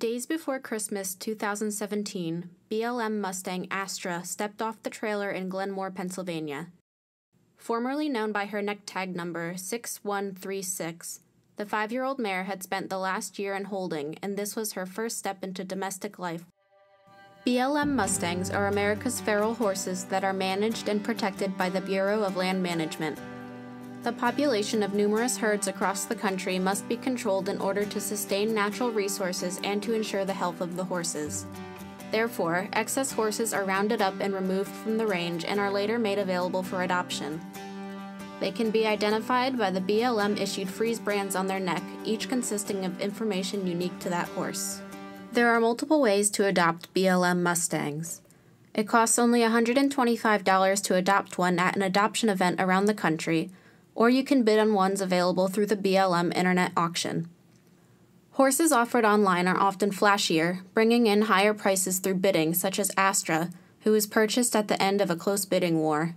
Days before Christmas 2017, BLM Mustang Astra stepped off the trailer in Glenmore, Pennsylvania. Formerly known by her neck tag number 6136, the 5-year-old mare had spent the last year in holding, and this was her first step into domestic life. BLM Mustangs are America's feral horses that are managed and protected by the Bureau of Land Management. The population of numerous herds across the country must be controlled in order to sustain natural resources and to ensure the health of the horses. Therefore, excess horses are rounded up and removed from the range and are later made available for adoption. They can be identified by the BLM-issued freeze brands on their neck, each consisting of information unique to that horse. There are multiple ways to adopt BLM Mustangs. It costs only $125 to adopt one at an adoption event around the country, or you can bid on ones available through the BLM Internet auction. Horses offered online are often flashier, bringing in higher prices through bidding, such as Astra, who was purchased at the end of a close bidding war.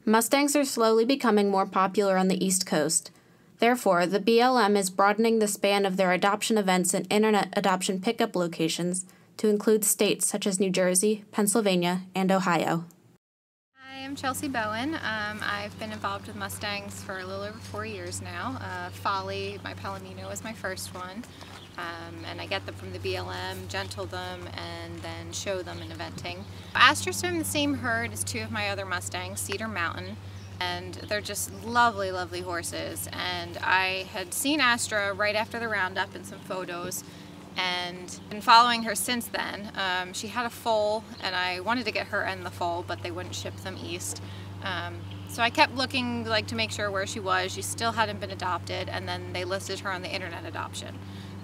Mustangs are slowly becoming more popular on the East Coast. Therefore, the BLM is broadening the span of their adoption events and Internet adoption pickup locations to include states such as New Jersey, Pennsylvania, and Ohio. I'm Chelsea Bowen. I've been involved with Mustangs for a little over 4 years now. Folly, my Palomino, was my first one. And I get them from the BLM, gentle them, and then show them in eventing. Astra's from the same herd as 2 of my other Mustangs, Cedar Mountain, and they're just lovely, lovely horses. And I had seen Astra right after the roundup in some photos, and been following her since then. She had a foal, and I wanted to get her and the foal, but they wouldn't ship them east. So I kept looking to make sure where she was. She still hadn't been adopted, and then they listed her on the internet adoption.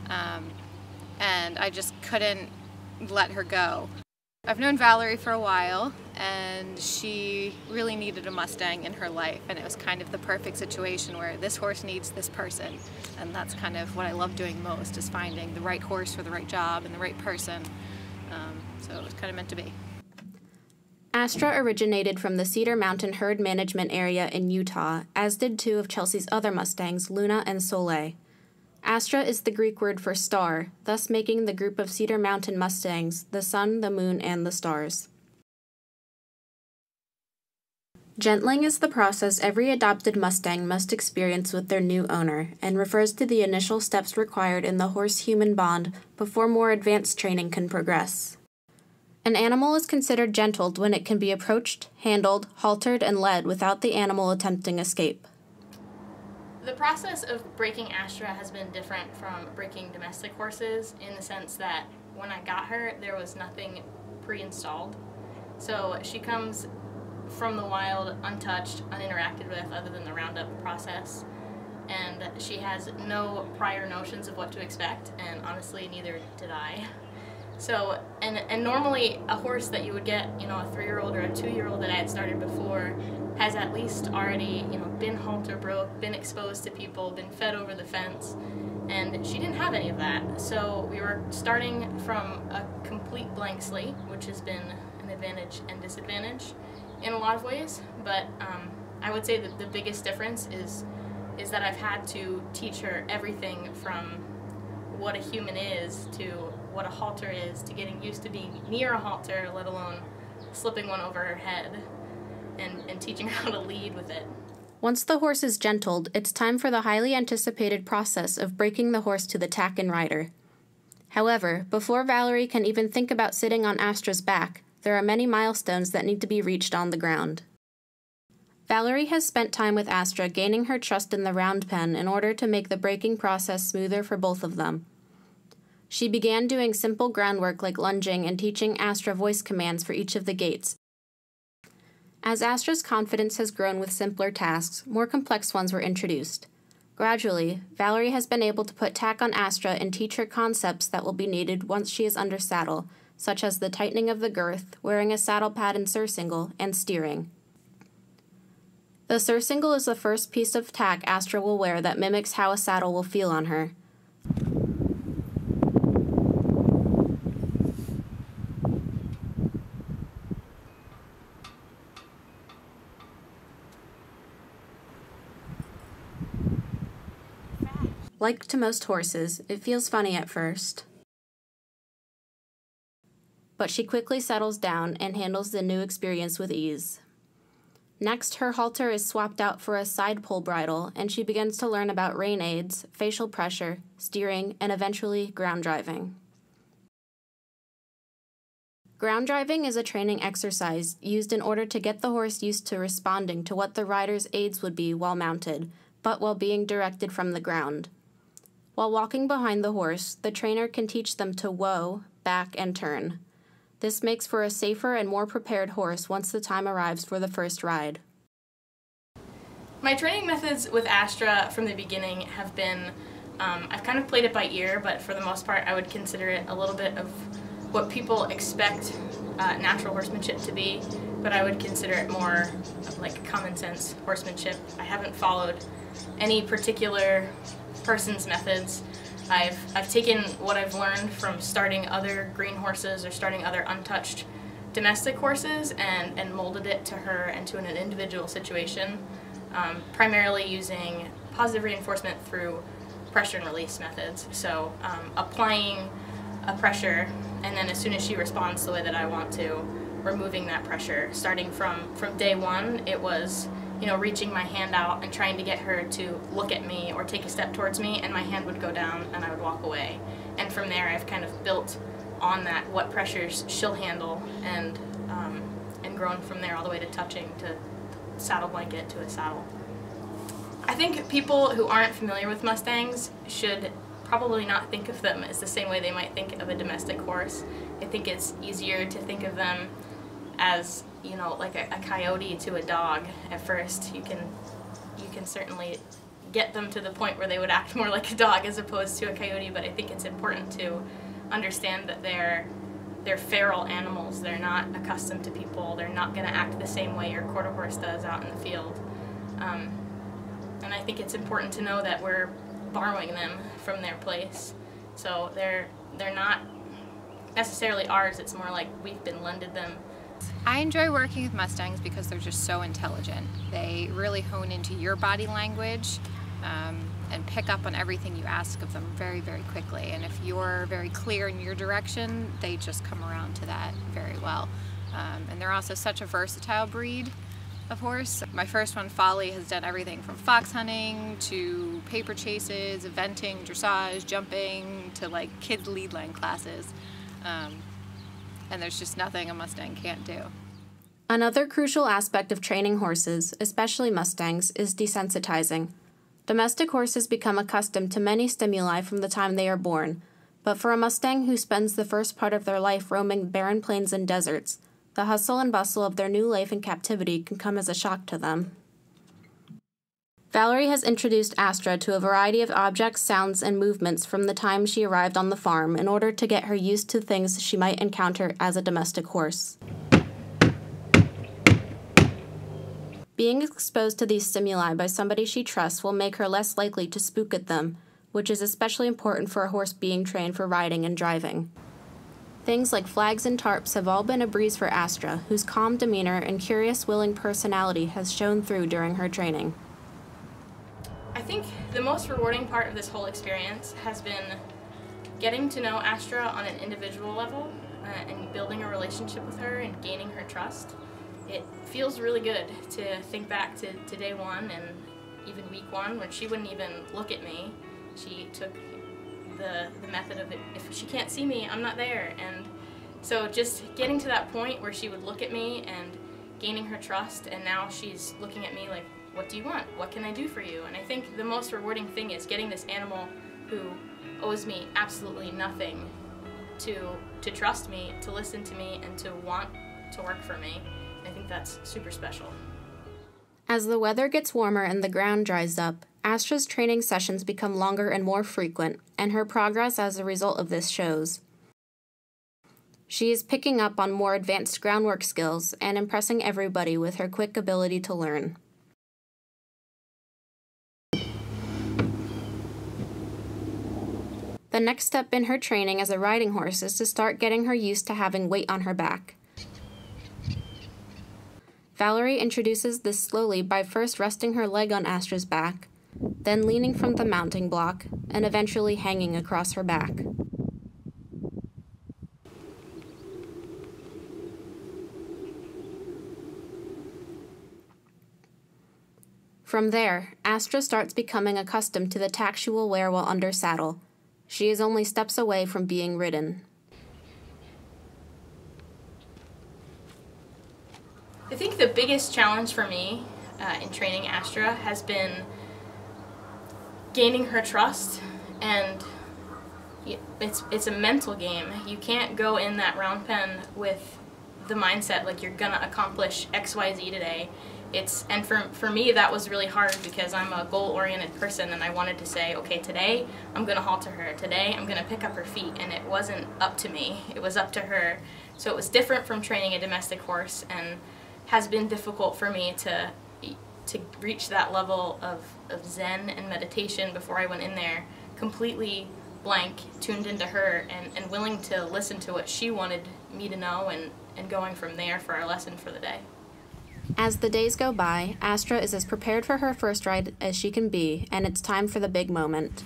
And I just couldn't let her go. I've known Valerie for a while, and she really needed a Mustang in her life, and it was kind of the perfect situation where this horse needs this person, and that's kind of what I love doing most, is finding the right horse for the right job and the right person. So it was kind of meant to be. Astra originated from the Cedar Mountain herd management area in Utah, as did 2 of Chelsea's other Mustangs, Luna and Soleil. Astra is the Greek word for star, thus making the group of Cedar Mountain Mustangs the sun, the moon, and the stars. Gentling is the process every adopted Mustang must experience with their new owner, and refers to the initial steps required in the horse-human bond before more advanced training can progress. An animal is considered gentled when it can be approached, handled, haltered, and led without the animal attempting escape. The process of breaking Astra has been different from breaking domestic horses in the sense that when I got her, there was nothing pre-installed. So she comes from the wild, untouched, uninteracted with other than the roundup process. And she has no prior notions of what to expect, and honestly, neither did I. So, and normally a horse that you would get, a 3-year-old or a 2-year-old that I had started before has at least already, been halter broke, been exposed to people, been fed over the fence, and she didn't have any of that. So we were starting from a complete blank slate, which has been an advantage and disadvantage in a lot of ways, but I would say that the biggest difference is that I've had to teach her everything from what a human is to what a halter is, to getting used to being near a halter, let alone slipping one over her head, and teaching her how to lead with it. Once the horse is gentled, it's time for the highly anticipated process of breaking the horse to the tack and rider. However, before Valerie can even think about sitting on Astra's back, there are many milestones that need to be reached on the ground. Valerie has spent time with Astra gaining her trust in the round pen in order to make the breaking process smoother for both of them. She began doing simple groundwork like lunging and teaching Astra voice commands for each of the gaits. As Astra's confidence has grown with simpler tasks, more complex ones were introduced. Gradually, Valerie has been able to put tack on Astra and teach her concepts that will be needed once she is under saddle, such as the tightening of the girth, wearing a saddle pad and surcingle, and steering. The surcingle is the first piece of tack Astra will wear that mimics how a saddle will feel on her. Like to most horses, it feels funny at first. but she quickly settles down and handles the new experience with ease. Next, her halter is swapped out for a side pull bridle, and she begins to learn about rein aids, facial pressure, steering, and eventually ground driving. Ground driving is a training exercise used in order to get the horse used to responding to what the rider's aids would be while mounted, but while being directed from the ground. While walking behind the horse, the trainer can teach them to whoa, back, and turn. This makes for a safer and more prepared horse once the time arrives for the first ride. My training methods with Astra from the beginning have been, I've kind of played it by ear, but for the most part I would consider it a little bit of what people expect natural horsemanship to be, but I would consider it more of like common sense horsemanship. I haven't followed any particular person's methods. I've taken what I've learned from starting other green horses or starting other untouched domestic horses and molded it to her and to an individual situation, primarily using positive reinforcement through pressure and release methods. So applying a pressure, and then as soon as she responds the way that I want to, removing that pressure. Starting from day one, it was, you know, reaching my hand out and trying to get her to look at me or take a step towards me, and my hand would go down and I would walk away. And from there I've kind of built on that what pressures she'll handle, and grown from there all the way to touching, to saddle blanket, to a saddle. I think people who aren't familiar with Mustangs should probably not think of them as the same way they might think of a domestic horse. I think it's easier to think of them as, you know, like a coyote to a dog at first. You can certainly get them to the point where they would act more like a dog as opposed to a coyote, but I think it's important to understand that they're feral animals. They're not accustomed to people. They're not going to act the same way your quarter horse does out in the field. And I think it's important to know that we're borrowing them from their place. So they're not necessarily ours. It's more like we've been lended them. I enjoy working with Mustangs because they're just so intelligent. They really hone into your body language and pick up on everything you ask of them very, very quickly. And if you're very clear in your direction, they just come around to that very well. And they're also such a versatile breed of horse. My first one, Folly, has done everything from fox hunting to paper chases, eventing, dressage, jumping, to like kids lead line classes. And there's just nothing a Mustang can't do. Another crucial aspect of training horses, especially Mustangs, is desensitizing. Domestic horses become accustomed to many stimuli from the time they are born, but for a Mustang who spends the first part of their life roaming barren plains and deserts, the hustle and bustle of their new life in captivity can come as a shock to them. Valerie has introduced Astra to a variety of objects, sounds, and movements from the time she arrived on the farm in order to get her used to things she might encounter as a domestic horse. Being exposed to these stimuli by somebody she trusts will make her less likely to spook at them, which is especially important for a horse being trained for riding and driving. Things like flags and tarps have all been a breeze for Astra, whose calm demeanor and curious, willing personality has shown through during her training. I think the most rewarding part of this whole experience has been getting to know Astra on an individual level and building a relationship with her and gaining her trust. It feels really good to think back to day one and even week one when she wouldn't even look at me. She took the method of it, if she can't see me, I'm not there. And so just getting to that point where she would look at me and gaining her trust, and now she's looking at me like, what do you want? What can I do for you? And I think the most rewarding thing is getting this animal who owes me absolutely nothing to trust me, to listen to me, and to want to work for me. I think that's super special. As the weather gets warmer and the ground dries up, Astra's training sessions become longer and more frequent, and her progress as a result of this shows. She is picking up on more advanced groundwork skills and impressing everybody with her quick ability to learn. The next step in her training as a riding horse is to start getting her used to having weight on her back. Valerie introduces this slowly by first resting her leg on Astra's back, then leaning from the mounting block, and eventually hanging across her back. From there, Astra starts becoming accustomed to the tack she will wear while under saddle. She is only steps away from being ridden. I think the biggest challenge for me in training Astra has been gaining her trust, and it's a mental game. You can't go in that round pen with the mindset like you're gonna accomplish XYZ today. And for me that was really hard because I'm a goal-oriented person, and I wanted to say, okay, today I'm gonna halter her, today I'm gonna pick up her feet, and it wasn't up to me, it was up to her. So it was different from training a domestic horse, and has been difficult for me to reach that level of zen and meditation before I went in there completely blank, tuned into her, and willing to listen to what she wanted me to know, and going from there for our lesson for the day. As the days go by, Astra is as prepared for her first ride as she can be, and it's time for the big moment.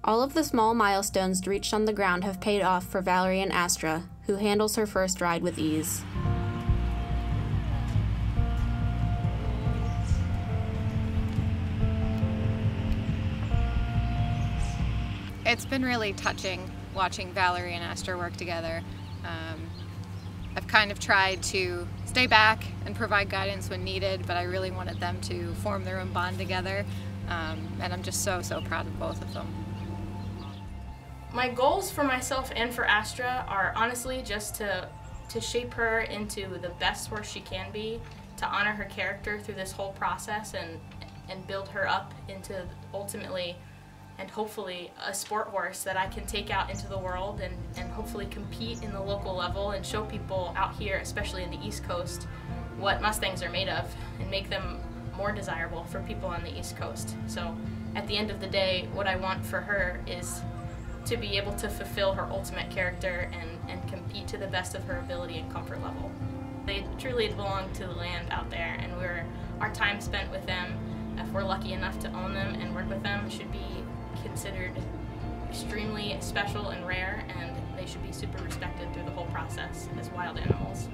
All of the small milestones reached on the ground have paid off for Valerie and Astra, who handles her first ride with ease. It's been really touching watching Valerie and Astra work together. I've kind of tried to stay back and provide guidance when needed, but I really wanted them to form their own bond together, and I'm just so proud of both of them. My goals for myself and for Astra are honestly just to shape her into the best horse she can be, to honor her character through this whole process, and build her up into ultimately and hopefully a sport horse that I can take out into the world and hopefully compete in the local level and show people out here, especially in the East Coast, what Mustangs are made of, and make them more desirable for people on the East Coast. So at the end of the day, what I want for her is to be able to fulfill her ultimate character and compete to the best of her ability and comfort level. They truly belong to the land out there, and our time spent with them, if we're lucky enough to own them and work with them, should be considered extremely special and rare, and they should be super respected through the whole process as wild animals.